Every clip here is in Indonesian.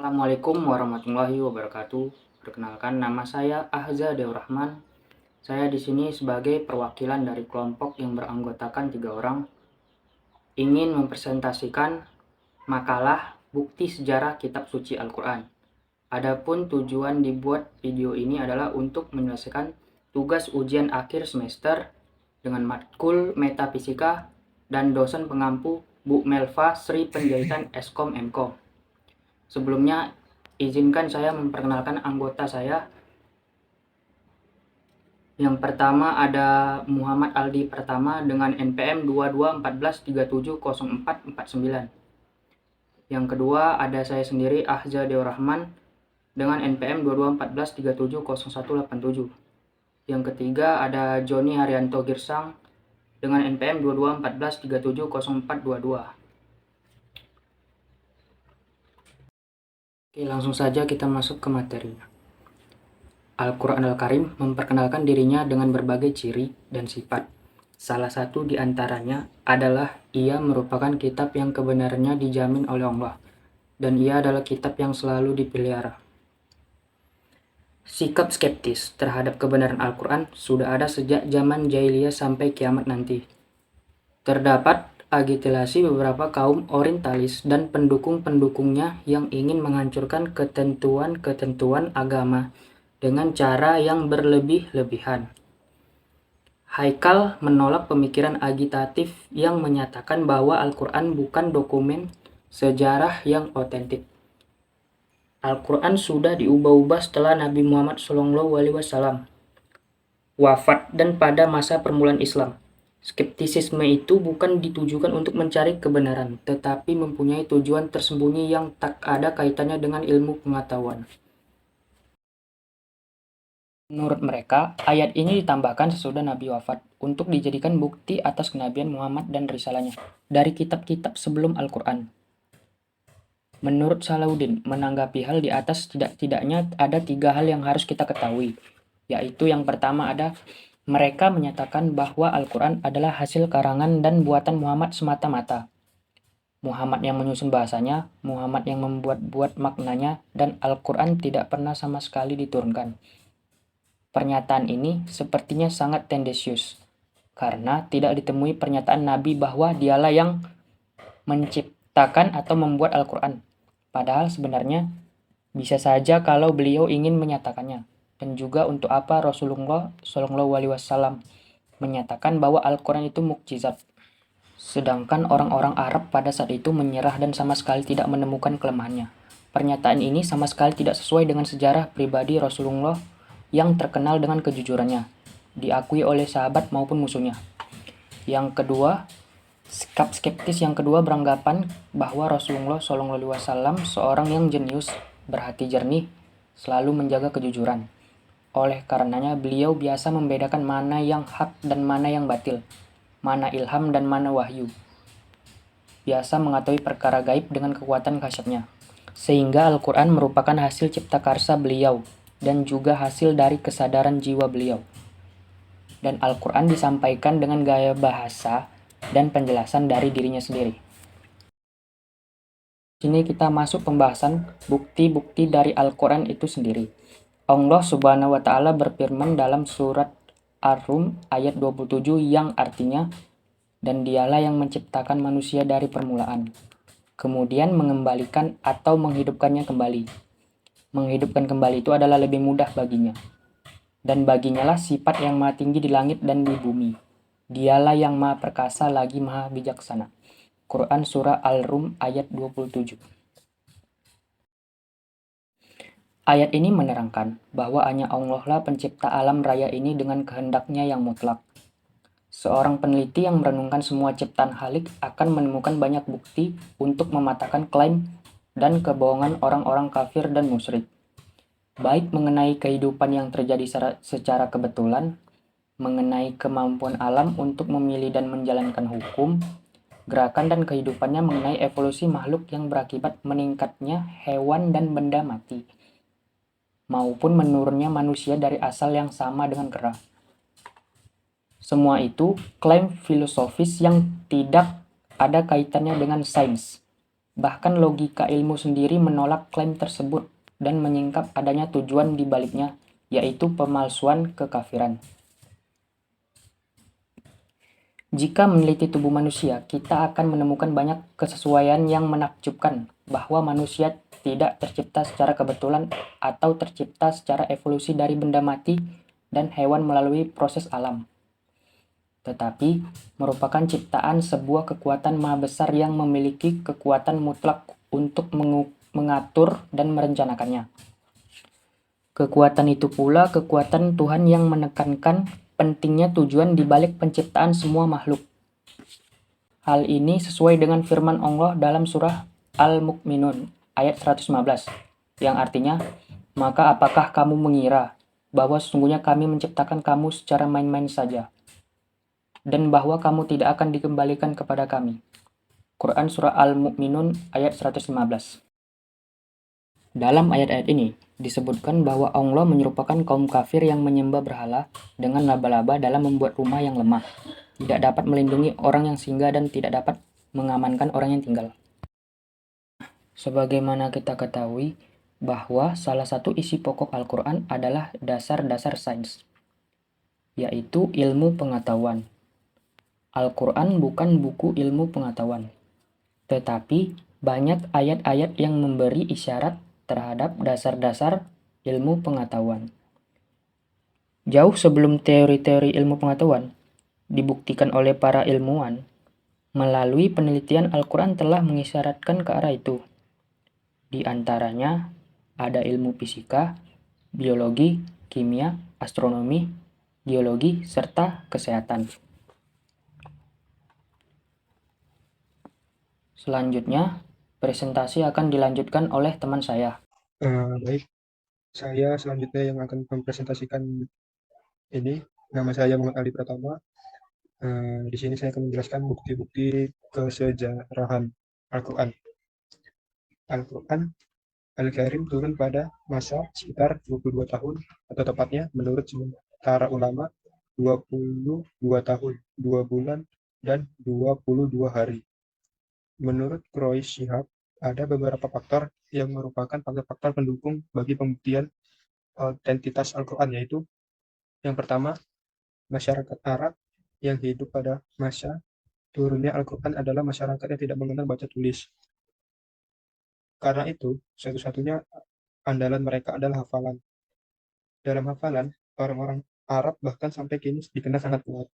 Assalamualaikum warahmatullahi wabarakatuh. Perkenalkan, nama saya Ahza Deur Rahman. Saya di sini sebagai perwakilan dari kelompok yang beranggotakan 3 orang, ingin mempresentasikan makalah bukti sejarah kitab suci Al-Quran. Adapun tujuan dibuat video ini adalah untuk menyelesaikan tugas ujian akhir semester dengan matkul metafisika dan dosen pengampu Bu Melva Sri Penjahitan Eskom Mkom. Sebelumnya, izinkan saya memperkenalkan anggota saya. Yang pertama ada Muhammad Aldi Pertama dengan NPM 2214370449. Yang kedua ada saya sendiri Ahza Deur Rahman dengan NPM 2214370187. Yang ketiga ada Joni Haryanto Girsang dengan NPM 2214370422. Oke, langsung saja kita masuk ke materinya. Al-Quran Al-Karim memperkenalkan dirinya dengan berbagai ciri dan sifat. Salah satu di antaranya adalah ia merupakan kitab yang kebenarannya dijamin oleh Allah, dan ia adalah kitab yang selalu dipelihara. Sikap skeptis terhadap kebenaran Al-Quran sudah ada sejak zaman jahiliyah sampai kiamat nanti. Terdapat agitasi beberapa kaum orientalis dan pendukung-pendukungnya yang ingin menghancurkan ketentuan-ketentuan agama dengan cara yang berlebih-lebihan. Haikal menolak pemikiran agitatif yang menyatakan bahwa Al-Quran bukan dokumen sejarah yang otentik. Al-Quran sudah diubah-ubah setelah Nabi Muhammad SAW wafat dan pada masa permulaan Islam. Skeptisisme itu bukan ditujukan untuk mencari kebenaran, tetapi mempunyai tujuan tersembunyi yang tak ada kaitannya dengan ilmu pengetahuan. Menurut mereka, ayat ini ditambahkan sesudah Nabi wafat untuk dijadikan bukti atas kenabian Muhammad dan risalahnya dari kitab-kitab sebelum Al-Quran. Menurut Salahuddin, menanggapi hal di atas tidak-tidaknya ada 3 hal yang harus kita ketahui, yaitu yang pertama ada mereka menyatakan bahwa Al-Quran adalah hasil karangan dan buatan Muhammad semata-mata. Muhammad yang menyusun bahasanya, Muhammad yang membuat-buat maknanya, dan Al-Quran tidak pernah sama sekali diturunkan. Pernyataan ini sepertinya sangat tendensius, karena tidak ditemui pernyataan Nabi bahwa dialah yang menciptakan atau membuat Al-Quran. Padahal sebenarnya bisa saja kalau beliau ingin menyatakannya. Dan juga untuk apa Rasulullah SAW menyatakan bahwa Al-Quran itu mukjizat. Sedangkan orang-orang Arab pada saat itu menyerah dan sama sekali tidak menemukan kelemahannya. Pernyataan ini sama sekali tidak sesuai dengan sejarah pribadi Rasulullah yang terkenal dengan kejujurannya, diakui oleh sahabat maupun musuhnya. Yang kedua, sikap skeptis yang kedua beranggapan bahwa Rasulullah SAW seorang yang jenius, berhati jernih, selalu menjaga kejujuran. Oleh karenanya beliau biasa membedakan mana yang hak dan mana yang batil, mana ilham dan mana wahyu. Biasa mengetahui perkara gaib dengan kekuatan khasyatnya. Sehingga Al-Quran merupakan hasil cipta karsa beliau dan juga hasil dari kesadaran jiwa beliau. Dan Al-Quran disampaikan dengan gaya bahasa dan penjelasan dari dirinya sendiri. Sini kita masuk pembahasan bukti-bukti dari Al-Quran itu sendiri. Allah Subhanahu wa Ta'ala berfirman dalam surat Ar-Rum ayat 27 yang artinya, dan dialah yang menciptakan manusia dari permulaan, kemudian mengembalikan atau menghidupkannya kembali. Menghidupkan kembali itu adalah lebih mudah baginya. Dan baginya lah sifat yang maha tinggi di langit dan di bumi. Dialah yang maha perkasa lagi maha bijaksana. Quran Surah Al-Rum ayat 27. Ayat ini menerangkan bahwa hanya Allah lah pencipta alam raya ini dengan kehendaknya yang mutlak. Seorang peneliti yang merenungkan semua ciptaan Khalik akan menemukan banyak bukti untuk mematahkan klaim dan kebohongan orang-orang kafir dan musyrik. Baik mengenai kehidupan yang terjadi secara kebetulan, mengenai kemampuan alam untuk memilih dan menjalankan hukum, gerakan dan kehidupannya, mengenai evolusi makhluk yang berakibat meningkatnya hewan dan benda mati, maupun menurunnya manusia dari asal yang sama dengan kera. Semua itu klaim filosofis yang tidak ada kaitannya dengan sains. Bahkan logika ilmu sendiri menolak klaim tersebut dan menyingkap adanya tujuan di baliknya, yaitu pemalsuan kekafiran. Jika meneliti tubuh manusia, kita akan menemukan banyak kesesuaian yang menakjubkan, bahwa manusia tidak tercipta secara kebetulan atau tercipta secara evolusi dari benda mati dan hewan melalui proses alam, tetapi merupakan ciptaan sebuah kekuatan maha besar yang memiliki kekuatan mutlak untuk mengatur dan merencanakannya. Kekuatan itu pula kekuatan Tuhan yang menekankan pentingnya tujuan di balik penciptaan semua makhluk. Hal ini sesuai dengan firman Allah dalam surah Al-Mu'minun ayat 115, yang artinya, "Maka apakah kamu mengira bahwa sesungguhnya kami menciptakan kamu secara main-main saja, dan bahwa kamu tidak akan dikembalikan kepada kami?" Quran Surah Al-Mu'minun ayat 115. Dalam ayat-ayat ini, disebutkan bahwa Allah menyerupakan kaum kafir yang menyembah berhala dengan laba-laba dalam membuat rumah yang lemah, tidak dapat melindungi orang yang singgah dan tidak dapat mengamankan orang yang tinggal. Sebagaimana kita ketahui bahwa salah satu isi pokok Al-Quran adalah dasar-dasar sains, yaitu ilmu pengetahuan. Al-Quran bukan buku ilmu pengetahuan, tetapi banyak ayat-ayat yang memberi isyarat terhadap dasar-dasar ilmu pengetahuan. Jauh sebelum teori-teori ilmu pengetahuan dibuktikan oleh para ilmuwan, melalui penelitian Al-Quran telah mengisyaratkan ke arah itu. Di antaranya ada ilmu fisika, biologi, kimia, astronomi, geologi, serta kesehatan. Selanjutnya, presentasi akan dilanjutkan oleh teman saya. Baik, saya selanjutnya yang akan mempresentasikan ini. Nama saya Muhammad Ali Pratama. Di sini saya akan menjelaskan bukti-bukti kesejarahan Al-Quran. Al-Quran Al-Karim turun pada masa sekitar 22 tahun, atau tepatnya menurut sementara ulama 22 tahun, 2 bulan, dan 22 hari. Menurut Quraish Shihab, ada beberapa faktor yang merupakan faktor-faktor pendukung bagi pembuktian autentitas Al-Quran, yaitu yang pertama, masyarakat Arab yang hidup pada masa turunnya Al-Quran adalah masyarakat yang tidak mengenal baca tulis. Karena itu, satu-satunya andalan mereka adalah hafalan. Dalam hafalan, orang-orang Arab bahkan sampai kini dikenal sangat kuat.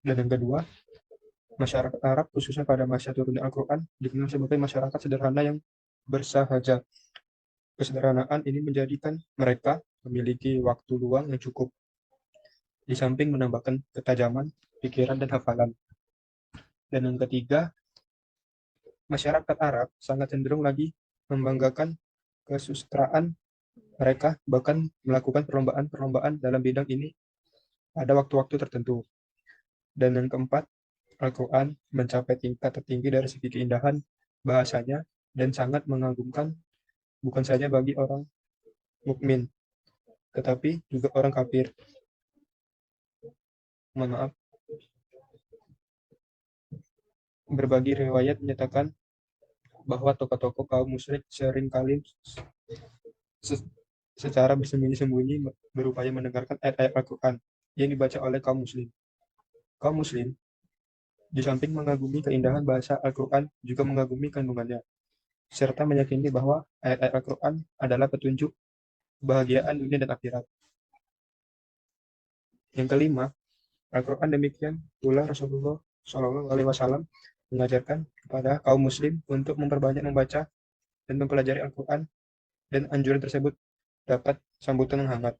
Dan yang kedua, masyarakat Arab khususnya pada masa turunnya Al-Quran dikenal sebagai masyarakat sederhana yang bersahaja. Kesederhanaan ini menjadikan mereka memiliki waktu luang yang cukup, di samping menambahkan ketajaman pikiran dan hafalan. Dan yang ketiga, masyarakat Arab sangat cenderung lagi membanggakan kesusastraan mereka, bahkan melakukan perlombaan-perlombaan dalam bidang ini pada waktu-waktu tertentu. Dan yang keempat, Al-Quran mencapai tingkat tertinggi dari segi keindahan bahasanya dan sangat mengagumkan bukan saja bagi orang mukmin, tetapi juga orang kafir. Mohon maaf. Berbagi riwayat menyatakan bahwa tokoh-tokoh kaum musyrik seringkali secara bersembunyi-sembunyi berupaya mendengarkan ayat-ayat Al-Quran yang dibaca oleh kaum muslim. Kaum muslim, di samping mengagumi keindahan bahasa Al-Quran, juga mengagumi kandungannya, serta meyakini bahwa ayat-ayat Al-Quran adalah petunjuk kebahagiaan dunia dan akhirat. Yang kelima, Al-Quran demikian pula Rasulullah Shallallahu Alaihi Wasallam mengajarkan kepada kaum muslim untuk memperbanyak membaca dan mempelajari Al-Quran, dan anjuran tersebut dapat sambutan yang hangat.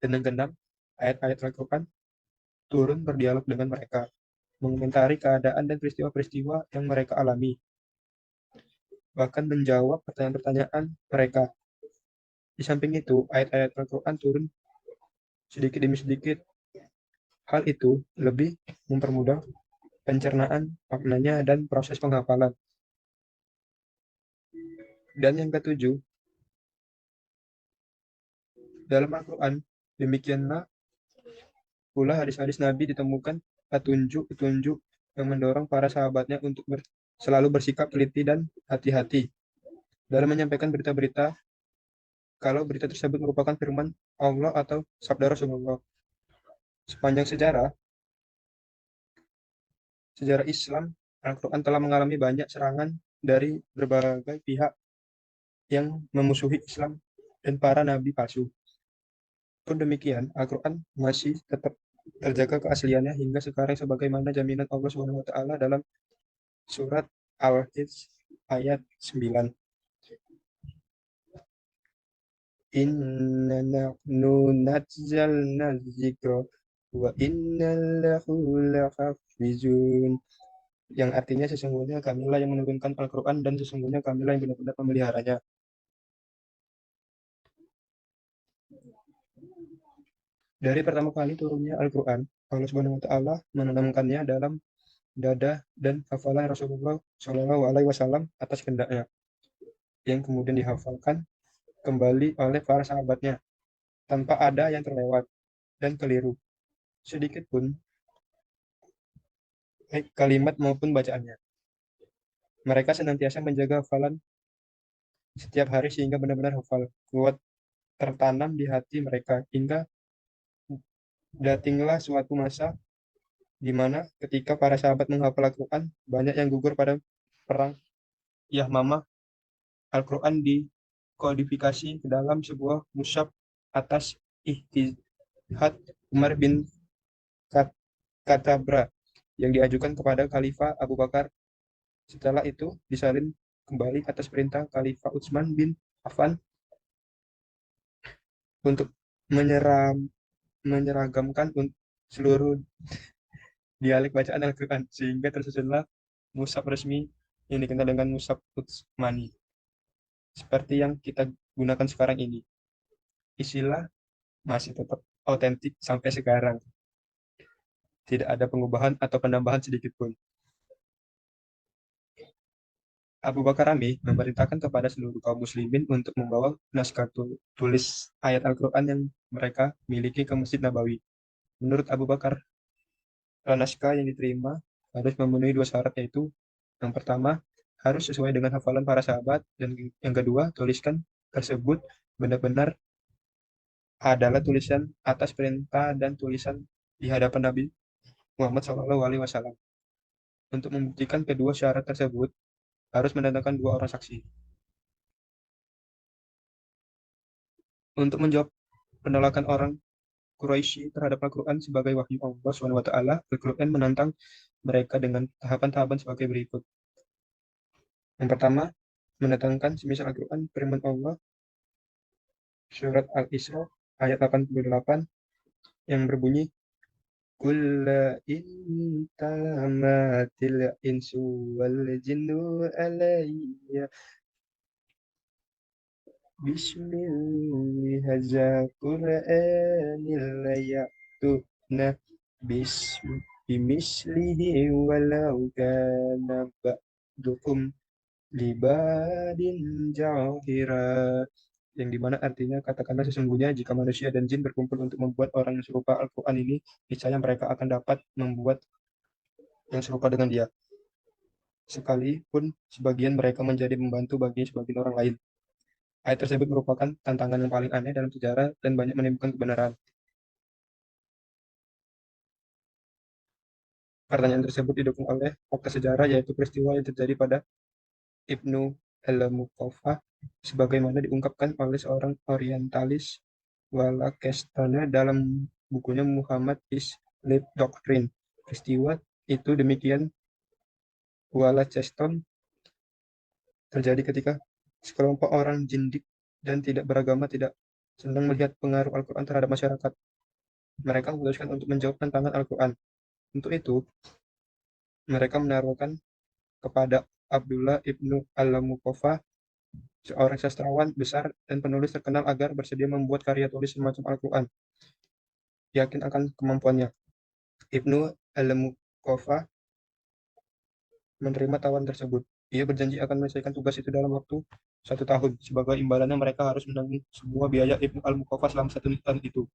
Dan yang keenam, ayat-ayat Al-Quran turun berdialog dengan mereka, mengomentari keadaan dan peristiwa-peristiwa yang mereka alami, bahkan menjawab pertanyaan-pertanyaan mereka. Di samping itu, ayat-ayat Al-Quran turun sedikit demi sedikit. Hal itu lebih mempermudah pencernaan maknanya dan proses penghafalan. Dan yang ketujuh, dalam Al-Quran, demikianlah pula hadis-hadis Nabi ditemukan petunjuk-petunjuk yang mendorong para sahabatnya untuk selalu bersikap teliti dan hati-hati dalam menyampaikan berita-berita kalau berita tersebut merupakan firman Allah atau sabda Rasulullah. Sepanjang sejarah Islam, Al-Quran telah mengalami banyak serangan dari berbagai pihak yang memusuhi Islam dan para nabi palsu. Pun demikian, Al-Quran masih tetap terjaga keasliannya hingga sekarang sebagaimana jaminan Allah SWT dalam surat Al-Hijr ayat 9. Inna nahnu nazzalna dzikra wa inna lahu lahafizun. Yang artinya sesungguhnya kamilah yang menurunkan Al-Quran dan sesungguhnya kamilah yang benar-benar memeliharanya. Dari pertama kali turunnya Al-Quran, Allah Subhanahu wa taala menanamkannya dalam dada dan hafalan Rasulullah Shallallahu alaihi wasallam atas kehendaknya, yang kemudian dihafalkan kembali oleh para sahabatnya tanpa ada yang terlewat dan keliru sedikit pun, baik kalimat maupun bacaannya. Mereka senantiasa menjaga hafalan setiap hari sehingga benar-benar hafal, kuat tertanam di hati mereka hingga datinglah suatu masa di mana ketika para sahabat menghafal Al-Quran, banyak yang gugur pada perang Yamamah. Al-Quran dikodifikasi ke dalam sebuah mushaf atas ijtihad Umar bin Khattab yang diajukan kepada Khalifah Abu Bakar. Setelah itu disalin kembali atas perintah Khalifah Utsman bin Affan untuk menyeragamkan seluruh dialek bacaan Al-Quran sehingga tersusunlah mushaf resmi yang dikenal dengan mushaf Utsmani seperti yang kita gunakan sekarang ini. Istilah masih tetap autentik sampai sekarang. Tidak ada pengubahan atau penambahan sedikit pun. Abu Bakar Ami memerintahkan kepada seluruh kaum muslimin untuk membawa naskah tulis ayat Al-Quran yang mereka miliki ke Masjid Nabawi. Menurut Abu Bakar, naskah yang diterima harus memenuhi dua syarat, yaitu yang pertama, harus sesuai dengan hafalan para sahabat, dan yang kedua, tuliskan tersebut benar-benar adalah tulisan atas perintah dan tulisan di hadapan Nabi Muhammad SAW. Untuk membuktikan kedua syarat tersebut, harus mendatangkan dua orang saksi. Untuk menjawab penolakan orang Quraisy terhadap Al-Quran sebagai wahyu Allah SWT, Al-Quran menantang mereka dengan tahapan-tahapan sebagai berikut. Yang pertama, mendatangkan semisal Al-Quran firman Allah surat Al-Isra ayat 88 yang berbunyi Qul la in tamatil insu wal jinnu alayya bismillah hadza Qur'anil la ya'tuna bimislihi walau kana ba'dukum libadin jahira, yang dimana artinya katakanlah sesungguhnya jika manusia dan jin berkumpul untuk membuat orang yang serupa Al-Quran ini, niscaya mereka akan dapat membuat yang serupa dengan dia, sekalipun sebagian mereka menjadi membantu bagi sebagian orang lain. Ayat tersebut merupakan tantangan yang paling aneh dalam sejarah dan banyak menimbulkan kebenaran. Pertanyaan tersebut didukung oleh fakta sejarah, yaitu peristiwa yang terjadi pada Ibnu al-Muqaffah sebagaimana diungkapkan oleh seorang orientalis Walakestana dalam bukunya Muhammad is Late Doctrine. Peristiwa itu demikian Walakeston terjadi ketika sekelompok orang jindik dan tidak beragama tidak senang melihat pengaruh Al-Quran terhadap masyarakat. Mereka memutuskan untuk menjawab tantangan Al-Quran. Untuk itu, mereka menaruhkan kepada Abdullah ibnu al-Muqaffah, seorang sastrawan besar dan penulis terkenal, agar bersedia membuat karya tulis semacam Al-Quran. Yakin akan kemampuannya, Ibnu al-Muqaffah menerima tawaran tersebut. Ia berjanji akan menyelesaikan tugas itu dalam waktu 1 tahun. Sebagai imbalannya, mereka harus menanggung semua biaya Ibnu al-Muqaffah selama 1 tahun itu.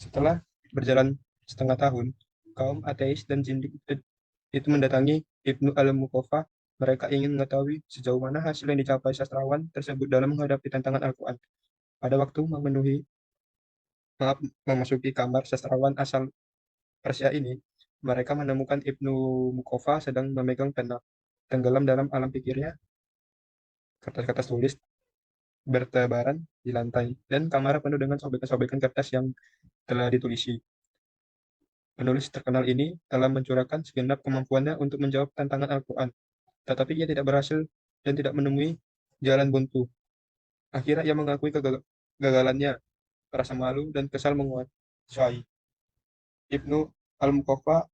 Setelah berjalan setengah tahun, kaum ateis dan jindik itu mendatangi Ibnu al-Muqaffa. Mereka ingin mengetahui sejauh mana hasil yang dicapai sastrawan tersebut dalam menghadapi tantangan Al-Quran. Pada waktu maaf, memasuki kamar sastrawan asal Persia ini, mereka menemukan Ibnu Muqaffa sedang memegang pena. Tenggelam dalam alam pikirnya, kertas-kertas tulis bertebaran di lantai, dan kamar penuh dengan sobekan-sobekan kertas yang telah ditulisi. Penulis terkenal ini telah mencurahkan segenap kemampuannya untuk menjawab tantangan Al-Quran, tetapi ia tidak berhasil dan tidak menemui jalan buntu. Akhirnya ia mengakui kegagalannya, rasa malu dan kesal menguasai. Ibnu Al-Muqaffa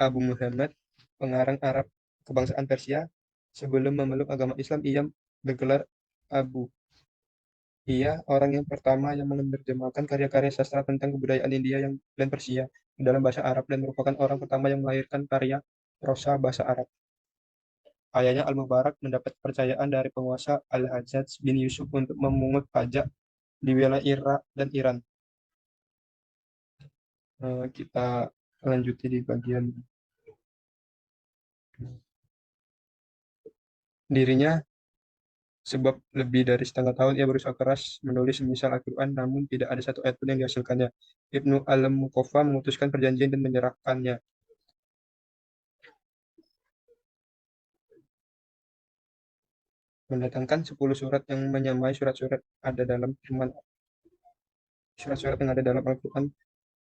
Abu Muhammad, pengarang Arab kebangsaan Persia, sebelum memeluk agama Islam, ia bergelar Abu. Ia orang yang pertama yang menerjemahkan karya-karya sastra tentang kebudayaan India dan Persia ke dalam bahasa Arab dan merupakan orang pertama yang melahirkan karya prosa bahasa Arab. Ayahnya Al-Mubarak mendapat kepercayaan dari penguasa Al-Hajjaj bin Yusuf untuk memungut pajak di wilayah Irak dan Iran. Kita lanjuti di bagian dirinya. Sebab lebih dari setengah tahun ia berusaha keras menulis semisal Al-Quran, namun tidak ada satu ayat pun yang dihasilkannya. Ibnu Al-Muqaffa memutuskan perjanjian dan menyerahkannya. Mendatangkan 10 surat yang menyamai surat-surat yang ada dalam Al-Quran.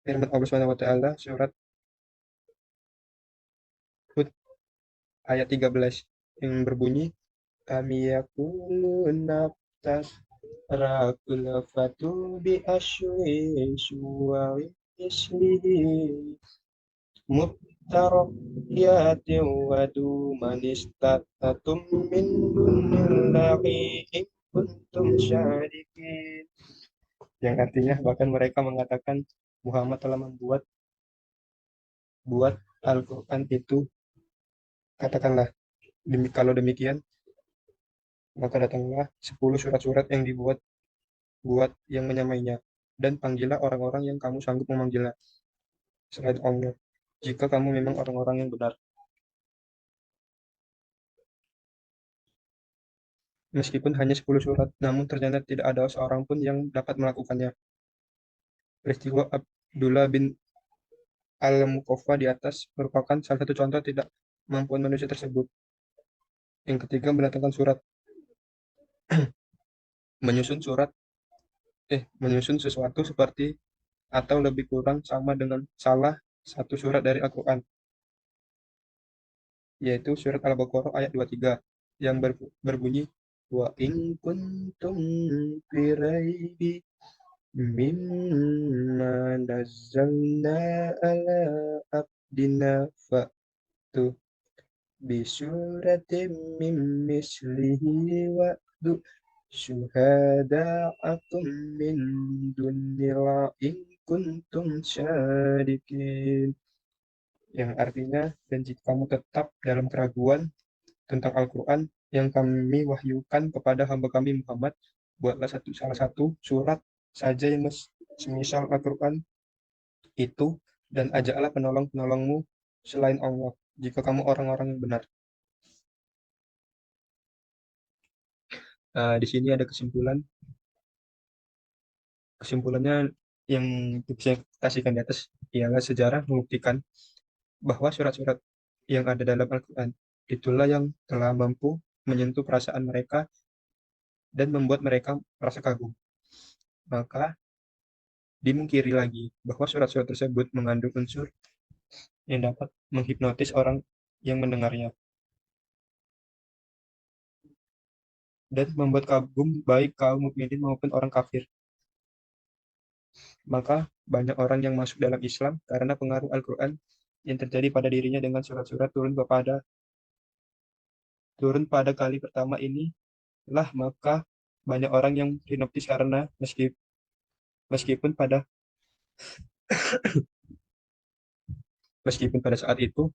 Firman Allah SWT, surat Hud ayat 13 yang berbunyi, kami yakuluna tasrakul fatu bi asyri suwari islihi mubtariyati wadu manistatatum min dunillahi in kuntum syarikin. Yang artinya bahkan mereka mengatakan Muhammad telah buat Al-Quran itu. Katakanlah, kalau demikian, maka datanglah 10 surat-surat yang buat yang menyamainya. Dan panggillah orang-orang yang kamu sanggup memanggilnya selain Allah, jika kamu memang orang-orang yang benar. Meskipun hanya 10 surat, namun ternyata tidak ada seorang pun yang dapat melakukannya. Peristiwa Abdullah bin Al-Muqaffa di atas merupakan salah satu contoh tidak kemampuan manusia tersebut. Yang ketiga, menyusun surat, menyusun sesuatu seperti atau lebih kurang sama dengan salah satu surat dari Al-Quran, yaitu surat Al-Baqarah ayat 23 yang berbunyi, wa in kuntum fi raibi mimma nazzalna ala abdina fa'tu bisuratim min mislihi wa'du syuhada'akum min dunillah in kuntum syadikin. Yang artinya, dan jika kamu tetap dalam keraguan tentang Al-Quran yang kami wahyukan kepada hamba kami Muhammad, buatlah salah satu surat saja yang semisal Al-Quran itu, dan ajaklah penolong-penolongmu selain Allah, jika kamu orang-orang yang benar. Di sini ada kesimpulannya yang bisa kasihkan di atas ialah sejarah membuktikan bahwa surat-surat yang ada dalam Al-Quran itulah yang telah mampu menyentuh perasaan mereka dan membuat mereka merasa kagum. Maka dimungkiri lagi bahwa surat-surat tersebut mengandung unsur yang dapat menghipnotis orang yang mendengarnya dan membuat kagum baik kaum mukminin maupun orang kafir. Maka banyak orang yang masuk dalam Islam karena pengaruh Al-Quran yang terjadi pada dirinya dengan surat-surat turun pada kali pertama ini lah. Maka banyak orang yang hipnotis karena meskipun pada meskipun pada saat itu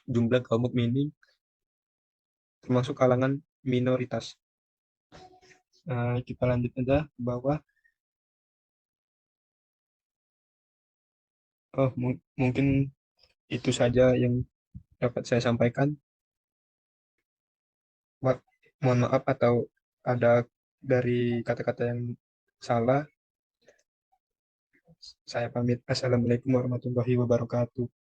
jumlah kaum mukminin termasuk kalangan minoritas. Kita lanjut aja ke bawah. Oh, mungkin itu saja yang dapat saya sampaikan. Mohon maaf atau ada dari kata-kata yang salah. Saya pamit. Assalamualaikum warahmatullahi wabarakatuh.